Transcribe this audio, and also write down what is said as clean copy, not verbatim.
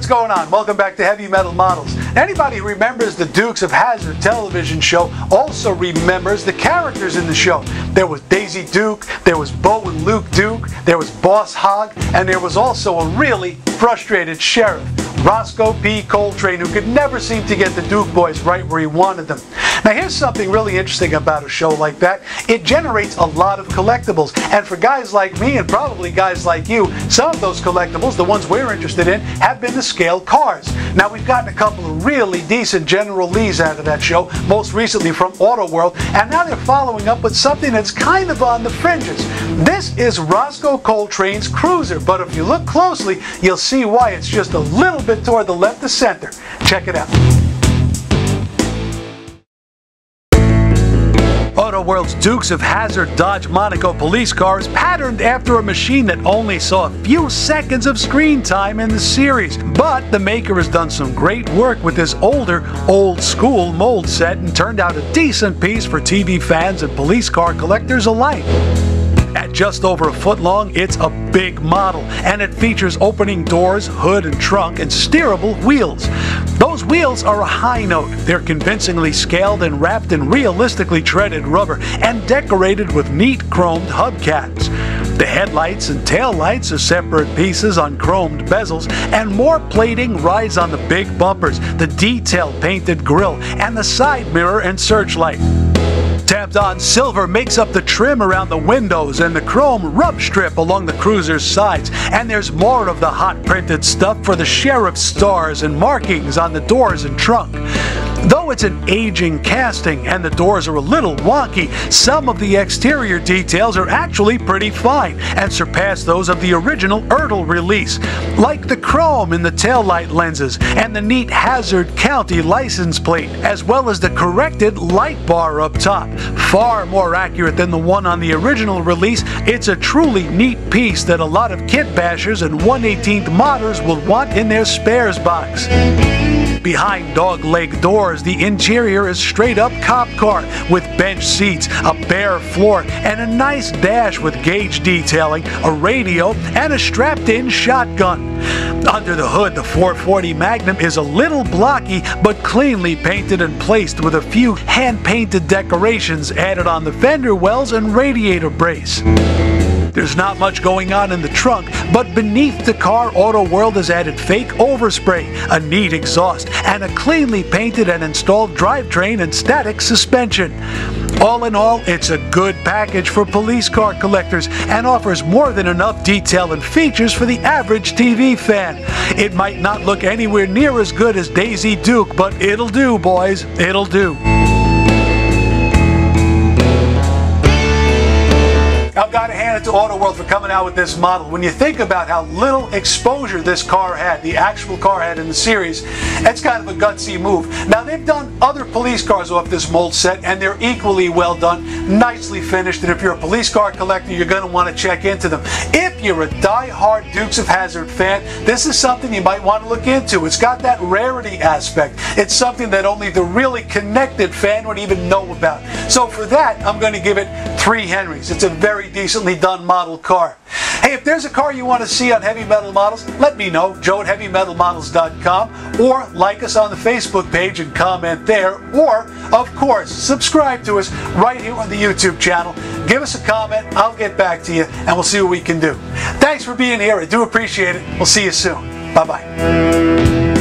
what's going on? Welcome back to Heavy Metal Models. Anybody who remembers the Dukes of Hazzard television show also remembers the characters in the show. There was Daisy Duke, there was Bo and Luke Duke, there was Boss Hogg, and there was also a really frustrated sheriff, Roscoe P. Coltrane, who could never seem to get the Duke boys right where he wanted them. Now here's something really interesting about a show like that. It generates a lot of collectibles, and for guys like me and probably guys like you, some of those collectibles, the ones we're interested in, have been the scaled cars. Now we've gotten a couple of really decent General Lees out of that show, most recently from Auto World, and now they're following up with something that's kind of on the fringes. This is Roscoe Coltrane's Cruiser, but if you look closely, you'll see why it's just a little bit toward the left of center. Check it out. Auto World's Dukes of Hazzard Dodge Monaco police car is patterned after a machine that only saw a few seconds of screen time in the series. But the maker has done some great work with this older, old-school mold set and turned out a decent piece for TV fans and police car collectors alike. At just over a foot long, it's a big model, and it features opening doors, hood and trunk, and steerable wheels. Those wheels are a high note. They're convincingly scaled and wrapped in realistically treaded rubber and decorated with neat chromed hubcaps. The headlights and taillights are separate pieces on chromed bezels, and more plating rides on the big bumpers, the detail painted grille, and the side mirror and searchlight. Tapped on silver makes up the trim around the windows and the chrome rub strip along the cruiser's sides, and there's more of the hot printed stuff for the sheriff's stars and markings on the doors and trunk. Though it's an aging casting and the doors are a little wonky, some of the exterior details are actually pretty fine and surpass those of the original Ertl release, like the chrome in the taillight lenses and the neat Hazzard County license plate, as well as the corrected light bar up top. Far more accurate than the one on the original release, it's a truly neat piece that a lot of kit bashers and 1/18th modders will want in their spares box. Behind dog-leg doors, the interior is straight-up cop car with bench seats, a bare floor, and a nice dash with gauge detailing, a radio, and a strapped-in shotgun. Under the hood, the 440 Magnum is a little blocky but cleanly painted and placed with a few hand-painted decorations added on the fender wells and radiator brace. There's not much going on in the trunk, but beneath the car, Auto World has added fake overspray, a neat exhaust, and a cleanly painted and installed drivetrain and static suspension. All in all, it's a good package for police car collectors and offers more than enough detail and features for the average TV fan. It might not look anywhere near as good as Daisy Duke, but it'll do, boys. It'll do. I've got to hand it to Auto World for coming out with this model. When you think about how little exposure this car had, the actual car had in the series, it's kind of a gutsy move. Now they've done other police cars off this mold set, and they're equally well done, nicely finished, and if you're a police car collector, you're going to want to check into them. If you're a die-hard Dukes of Hazzard fan, this is something you might want to look into. It's got that rarity aspect. It's something that only the really connected fan would even know about. So for that, I'm going to give it 3 Henrys. It's a very decently done model car. Hey, if there's a car you want to see on Heavy Metal Models, let me know, joe at heavymetalmodels.com, or like us on the Facebook page and comment there, or, of course, subscribe to us right here on the YouTube channel. Give us a comment, I'll get back to you, and we'll see what we can do. Thanks for being here, I do appreciate it. We'll see you soon. Bye-bye.